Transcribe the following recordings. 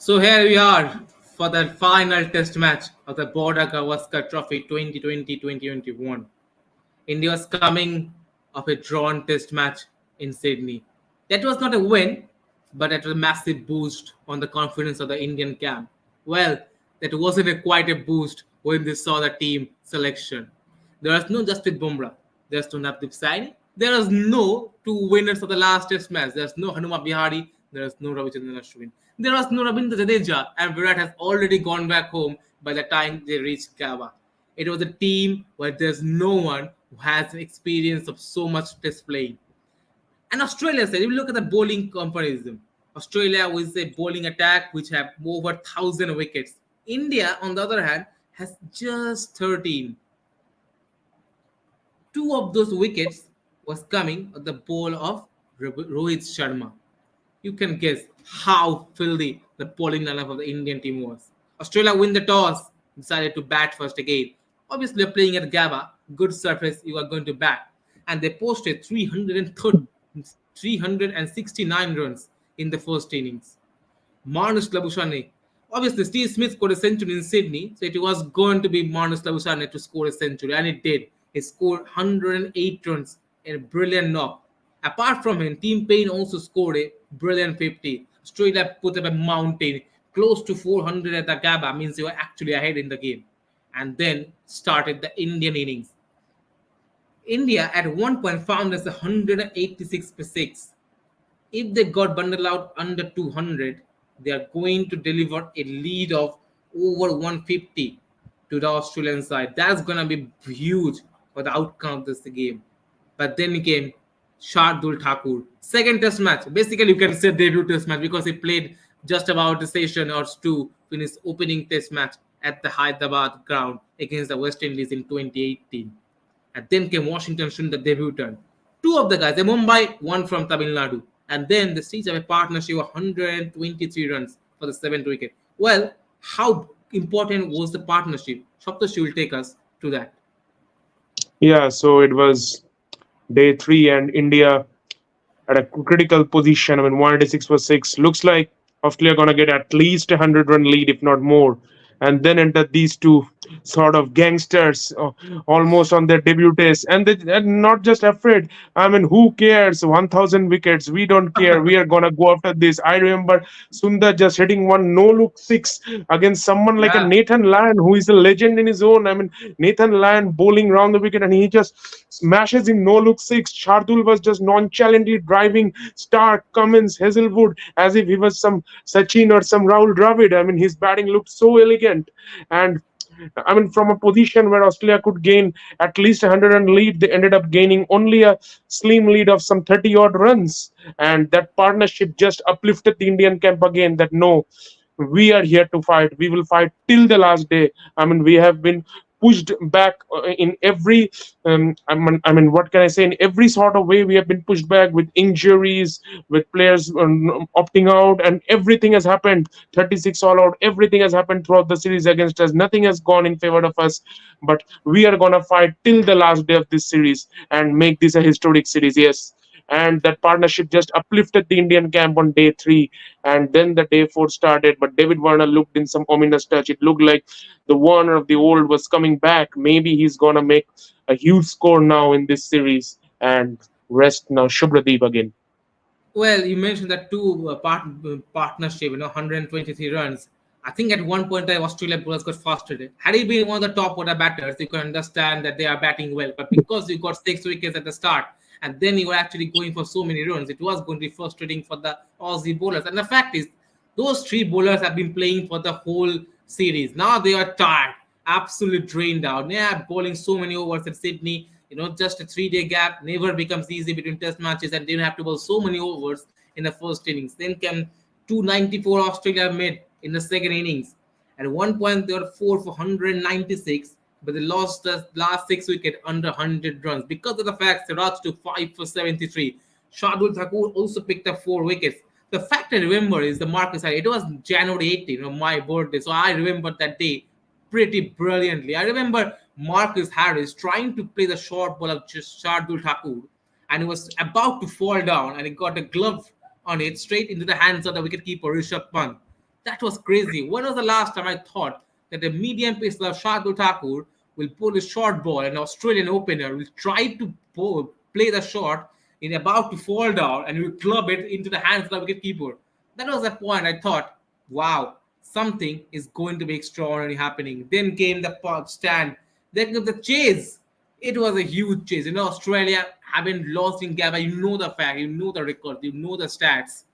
So here we are for the final test match of the Border Gavaskar Trophy 2020-2021. India was coming of a drawn test match in Sydney. That was not a win, but it was a massive boost on the confidence of the Indian camp. Well, that wasn't quite a boost when they saw the team selection. There was no Jasprit Bumrah, there's no Navdeep Saini, there was no two winners of the last test match. There's no Hanuma Bihari, there's no Ravichandran Ashwin. There was no Ravindra Jadeja, and Virat has already gone back home by the time they reached Gabba. It was a team where there's no one who has experience of so much test playing. And Australia said, if you look at the bowling comparison, Australia with a bowling attack which have over 1,000 wickets. India, on the other hand, has just 13. Two of those wickets was coming at the ball of Rohit Sharma. You can guess how filthy the bowling lineup of the Indian team was. Australia win the toss, decided to bat first again. Obviously, you're playing at Gabba, good surface, you are going to bat. And they posted 369 runs in the first innings. Marnus Labuschagne. Obviously, Steve Smith scored a century in Sydney, so it was going to be Marnus Labuschagne to score a century, and it did. He scored 108 runs in a brilliant knock. Apart from him, Team Payne also scored a brilliant 50. Australia put up a mountain close to 400 at the Gabba, means they were actually ahead in the game. And then started the Indian innings. India at one point found as 186 per 6. If they got bundled out under 200, they are going to deliver a lead of over 150 to the Australian side. That's going to be huge for the outcome of this game. But then came Shardul Thakur. Second test match. Basically, you can say debut test match because he played just about a session or two in his opening test match at the Hyderabad ground against the West Indies in 2018. And then came Washington Sundar, the debutant. Two of the guys, the Mumbai, one from Tamil Nadu. And then the Steeds have a partnership of 123 runs for the seventh wicket. Well, how important was the partnership? Shoptashi will take us to that. Yeah, so it was day three, and India at a critical position. I mean, 186 for six. Looks like Australia gonna get at least a 100-run lead, if not more. And then enter these two sort of gangsters, almost on their debut test, and they're not just afraid. I mean, who cares? 1,000 wickets. We don't care. We are gonna go after this. I remember Sundar just hitting one no-look six against someone like a Yeah. Nathan Lyon, who is a legend in his own. I mean, Nathan Lyon bowling round the wicket, and he just smashes in no-look six. Shardul was just nonchalantly driving Stark, Cummins, Hazelwood as if he was some Sachin or some Rahul Dravid. I mean, his batting looked so elegant. And I mean, from a position where Australia could gain at least 100 run lead, they ended up gaining only a slim lead of some 30 odd runs. And that partnership just uplifted the Indian camp again that no, we are here to fight. We will fight till the last day. I mean, we have been pushed back in every what can I say, in every sort of way. We have been pushed back with injuries, with players opting out, and everything has happened. 36 all out, everything has happened throughout the series against us. Nothing has gone in favor of us, but we are gonna fight till the last day of this series and make this a historic series. Yes. And that partnership just uplifted the Indian camp on day three, and then the day four started. But David Warner looked in some ominous touch. It looked like the Warner of the old was coming back. Maybe he's gonna make a huge score now in this series and rest now Shubhradeep again. Well, you mentioned that two partnership, 123 runs. I think at one point time Australia bowlers got frustrated. Had he been one of the top order batters, you can understand that they are batting well. But because you got 6 wickets at the start, and then you were actually going for so many runs, it was going to be frustrating for the Aussie bowlers. And the fact is, those three bowlers have been playing for the whole series. Now they are tired, absolutely drained out. They are bowling so many overs at Sydney. Just a 3 day gap never becomes easy between test matches, and they don't have to bowl so many overs in the first innings. Then came 294 Australia made in the second innings. At one point, they were 4 for 196, but they lost the last 6 wickets under 100 runs because of the fact Siraj took 5 for 73. Shardul Thakur also picked up 4 wickets. The fact I remember is the Marcus Harris. It was January 18, my birthday, so I remember that day pretty brilliantly. I remember Marcus Harris trying to play the short ball of Shardul Thakur, and he was about to fall down, and he got a glove on it straight into the hands of the wicketkeeper Rishabh Pant. That was crazy. When was the last time I thought that a medium pacer of Shardul Thakur will pull a short ball, an Australian opener will try to play the shot in about to fall down and will club it into the hands of the wicket keeper? That was the point. I thought, wow, something is going to be extraordinary happening. Then came the stand, then came the chase. It was a huge chase. Australia having lost in Gabba, you know the fact, you know the record, you know the stats.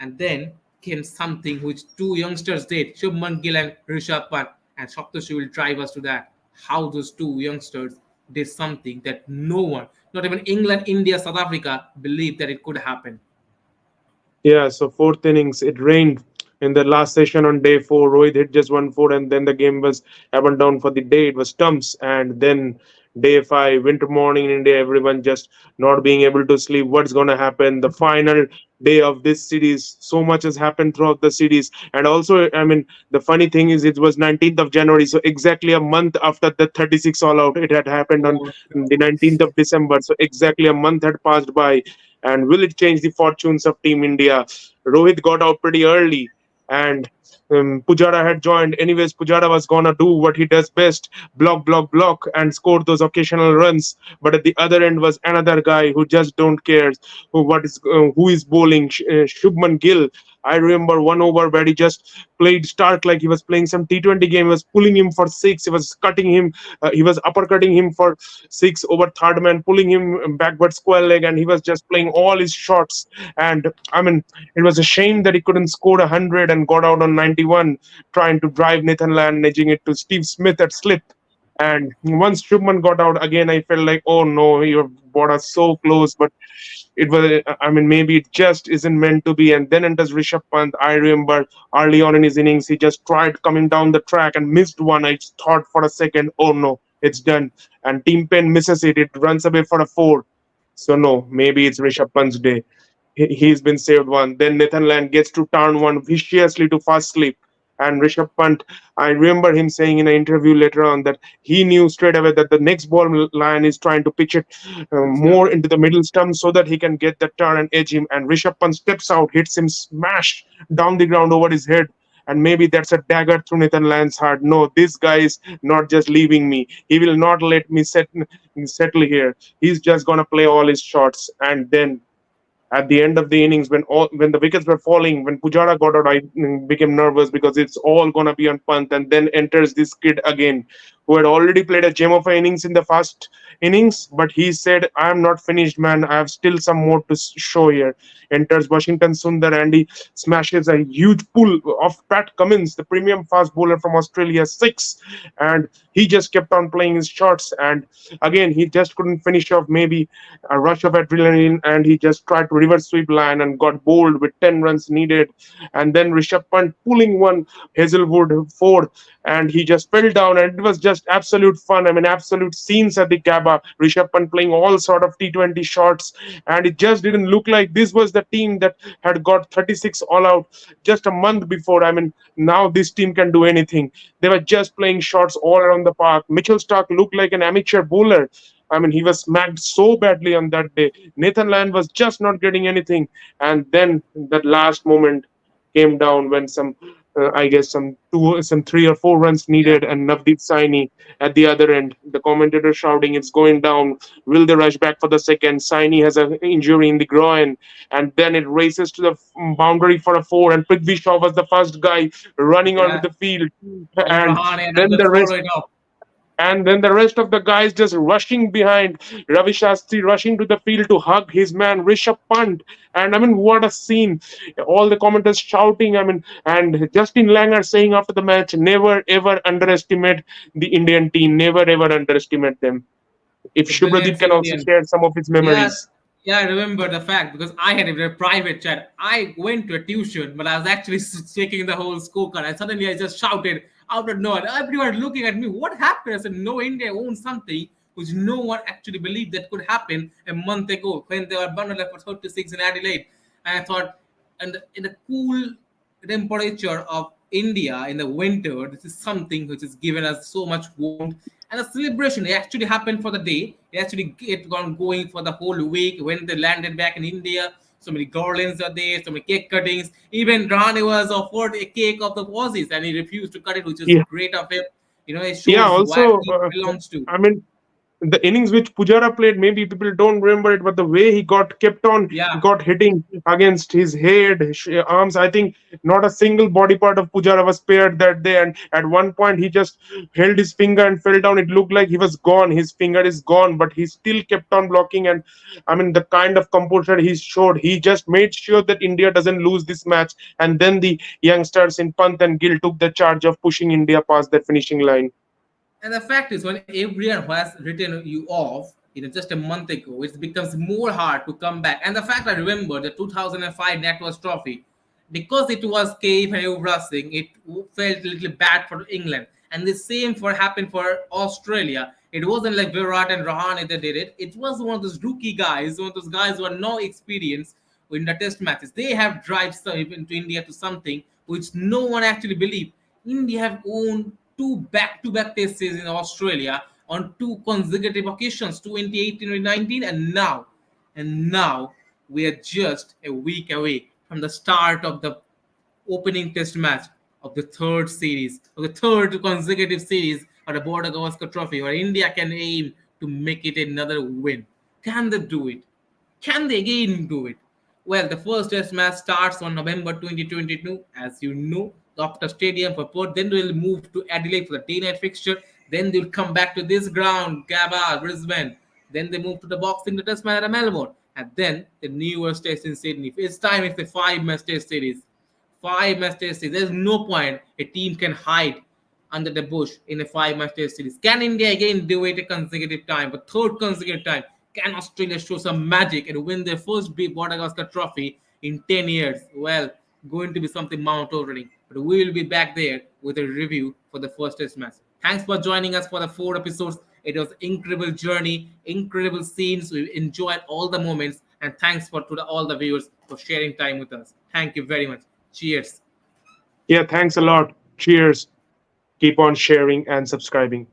And then came something which two youngsters did, Shubman Gill and Rishabh Pant. And Shaktashi will drive us to that. How those two youngsters did something that no one, not even England, India, South Africa, believed that it could happen. Yeah, so fourth innings, it rained in the last session on day four. Rohit hit just 1 4, and then the game was up and down for the day. It was stumps, and then day five, winter morning in India, everyone just not being able to sleep. What's gonna happen? The final day of this series. So much has happened throughout the series, and also, I mean, the funny thing is, it was 19th of January, so exactly a month after the 36 all out. It had happened on Oh, the 19th of December, so exactly a month had passed by. And will it change the fortunes of Team India? Rohit got out pretty early, and Pujara had joined. Anyways, Pujara was gonna do what he does best: block, block, block, and score those occasional runs. But at the other end was another guy who just don't care who is bowling. Shubman Gill. I remember one over where he just played Stark like he was playing some T20 game. He was pulling him for six. He was cutting him. He was uppercutting him for six over third man, pulling him backward square leg, and he was just playing all his shots. And I mean, it was a shame that he couldn't score 100 and got out on 91, trying to drive Nathan Land, edging it to Steve Smith at slip. And once Shubman got out again, I felt like, oh no, you brought us so close, but it was, I mean, maybe it just isn't meant to be. And then enters Rishabh Pant. I remember early on in his innings, he just tried coming down the track and missed one. I thought for a second, oh no, it's done. And Team Pen misses it. It runs away for a four. So no, maybe it's Rishabh Pant's day. He's been saved one. Then Nathan Land gets to turn one viciously to fast sleep. And Rishabh Pant, I remember him saying in an interview later on that he knew straight away that the next ball Lion is trying to pitch it yeah. more into the middle stump so that he can get the turn and edge him. And Rishabh Pant steps out, hits him smash down the ground over his head. And maybe that's a dagger through Nathan Lyon's heart. No, this guy is not just leaving me. He will not let me settle here. He's just gonna play all his shots. And then at the end of the innings, when the wickets were falling, when Pujara got out, I became nervous because it's all gonna be on Pant. And then enters this kid again, who had already played a gem of an innings in the first innings, but he said, "I am not finished, man. I have still some more to show here." Enters Washington Sundar, and he smashes a huge pull of Pat Cummins, the premium fast bowler from Australia, six, and he just kept on playing his shots. And again, he just couldn't finish off. Maybe a rush of adrenaline, and he just tried to reverse sweep line and got bowled with 10 runs needed. And then Rishabh Pant pulling one Hazelwood fourth, and he just fell down, and it was just absolute fun. I mean, absolute scenes at the Gabba. Rishabh Pant playing all sort of T20 shots, and it just didn't look like this was the team that had got 36 all out just a month before. I mean, now this team can do anything. They were just playing shots all around the park. Mitchell Stark looked like an amateur bowler. I mean, he was smacked so badly on that day. Nathan Land was just not getting anything. And then that last moment came down when I guess some 3 or 4 runs needed, and Navdeep Saini at the other end. The commentator shouting, "It's going down. Will they rush back for the second?" Saini has an injury in the groin, and then it races to the boundary for a four. And Prithvi Shaw was the first guy running onto Yeah. the field, Then and Rahane and then just the follow rest it up. and then the rest of the guys just rushing behind. Ravi Shastri rushing to the field to hug his man Rishabh Pant. And I mean, what a scene! All the commenters shouting. I mean, and Justin Langer saying after the match, "Never ever underestimate the Indian team. Never ever underestimate them." If The Shubhadeep brilliance can also Indian. share some of his Yeah, memories. yeah, I remember the fact because I had a private chat. I went to a tuition, but I was actually checking the whole scorecard, and suddenly I just shouted out of nowhere. Everyone looking at me. What happened? I said, "No, India owns something which no one actually believed that could happen a month ago when they were bundled up for 36 in Adelaide." And I thought, and in the cool temperature of India in the winter, this is something which has given us so much warmth. And the celebration it actually happened for the day. It actually it gone going for the whole week when they landed back in India. So many garlands are there, so many cake cuttings. Even Rahane was offered a cake of the Aussies and he refused to cut it, which is Yeah, great of him. It yeah. shows where Also, he belongs to. I mean, the innings which Pujara played, maybe people don't remember it, but the way he got kept on, Yeah. got hitting against his head, his arms. I think not a single body part of Pujara was spared that day. And at one point, he just held his finger and fell down. It looked like he was gone. His finger is gone, but he still kept on blocking. And I mean, the kind of composure he showed, he just made sure that India doesn't lose this match. And then the youngsters in Pant and Gill took the charge of pushing India past that finishing line. And the fact is, when everyone has written you off, just a month ago, it becomes more hard to come back. And the fact I remember the 2005 NatWest Trophy, because it was Cave and Yuvraj Singh, it felt a little bad for England. And the same for happened for Australia. It wasn't like Virat and Rahane that did it. It was one of those rookie guys, one of those guys who had no experience in the test matches. They have drive into India to something which no one actually believed. India have won two back-to-back test series in Australia on two consecutive occasions, 2018 and 19, and now we are just a week away from the start of the opening test match of the third series, of the third consecutive series of the Border Gavaskar Trophy, where India can aim to make it another win. Can they do it? Can they again do it? Well, the first test match starts on November 2022, as you know, after Stadium for Perth. Then they'll move to Adelaide for the day night fixture. Then they'll come back to this ground, Gabba, Brisbane. Then they move to the Boxing the Test match at Melbourne. And then the newest test in Sydney. It's time it's a five-match test series. Five-match test series. There's no point a team can hide under the bush in a five-match test series. Can India again do it a consecutive time, but third consecutive time? Can Australia show some magic and win their first big Madagascar trophy in 10 years? Well, going to be something mount-overing. But we will be back there with a review for the first test match. Thanks for joining us for the 4 episodes. It was incredible journey, incredible scenes. We enjoyed all the moments. And thanks to all the viewers for sharing time with us. Thank you very much. Cheers. Yeah, thanks a lot. Cheers. Keep on sharing and subscribing.